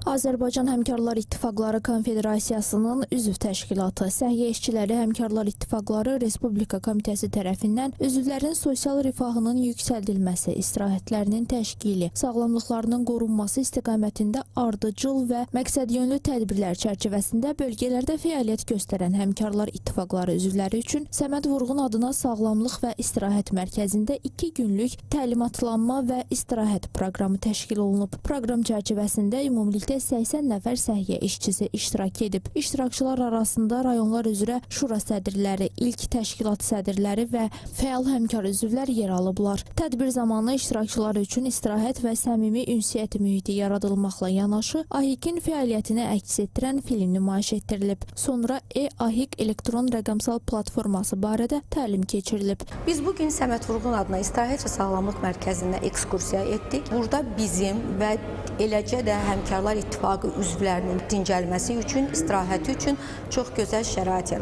Azərbaycan Həmkarlar İttifaqları Konfederasiyasının üzv təşkilatı Səhiyyə İşçiləri Həmkarlar İttifaqları Respublika Komitəsi tərəfindən üzvlərin sosial rifahının yüksəldilməsi, istirahətlərinin təşkili, sağlamlıqlarının qorunması istiqamətində ardıcıl və məqsədyönlü tədbirlər çərçivəsində bölgələrdə fəaliyyət göstərən Həmkarlar İttifaqları üzvləri üçün Səməd Vurğun adına Sağlamlıq və İstirahət Mərkəzində 2 günlük təlimatlanma və istirahət proqramı təşkil olunub. Proqram çərçivəsində ümumilikdə 80 nəfər səhiyyə işçisi iştirak edib. İştirakçılar arasında rayonlar üzrə şura sədrləri, ilk təşkilat sədrləri və fəal həmkar üzvlər yer alıblar. Tədbir zamanı iştirakçılar üçün istirahət və səmimi ünsiyyət mühiti yaradılmaqla yanaşı, AHİK-in fəaliyyətini əks etdirən film nümayiş etdirilib. Sonra e-AHİK elektron rəqəmsal platforması barədə təlim keçirilib. Biz bugün Səməd Vurğun adına İstirahət və Sağlamlıq Mərkəzində ekskursiya etdik. Burada bizim və eləcə də Həmkarlar İttifaqı üzvlərinin dincəlməsi üçün, istirahəti üçün çox gözəl şərait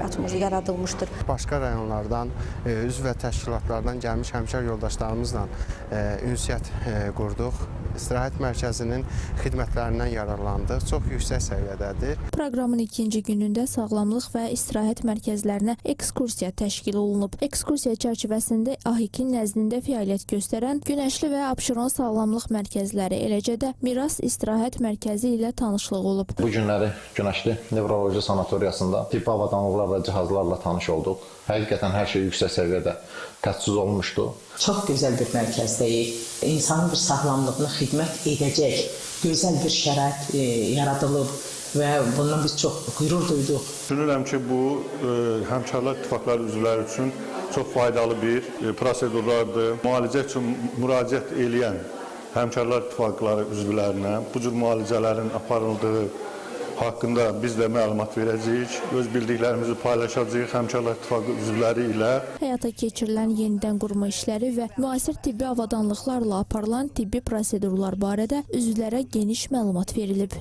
yaradılmışdır. Başqa rayonlardan, üzv və təşkilatlardan gəlmiş həmkar yoldaşlarımızla ünsiyyət qurduq. İstirahət mərkəzinin xidmətlərindən yararlandıq. Çox yüksək səviyyədədir. Proqramın ikinci günündə sağlamlıq və istirahət mərkəzlərinə ekskursiya təşkil olunub. Ekskursiya çərçivəsində AHİK-in nəzdində fəaliyyət göstərən Günəşli və Abşeron Sağlamlıq Mərkəzləri, eləcə də Miras İstirahət Mərkəzi ilə tanışlıq olub. Bu günləri Günəşli Nevroloji Sanatoriyasında tibbi avadanlıqlar və cihazlarla tanış olduq. Həqiqətən hər şey yüksək səviyyədə təchiz olunmuşdu. Çox gözəl bir mərkəzdəyik. İnsanın bir sağlamlığına xidmət edəcək gözəl bir şərait yaradılıb və bundan biz çox qürur duyduq. Düşünürəm ki, bu Həmkarlar İttifaqları üzvləri üçün çox faydalı bir prosedurlardır. Müalicə üçün müraciət edən Həmkarlar İttifaqları üzvlərinə bu cür müalicələrin aparıldığı haqqında biz də məlumat verəcəyik, öz bildiklərimizi paylaşacağıq Həmkarlar İttifaqı üzvləri ilə. Həyata keçirilən yenidən qurma işləri və müasir tibbi avadanlıqlarla aparılan tibbi prosedurlar barədə üzvlərə geniş məlumat verilib.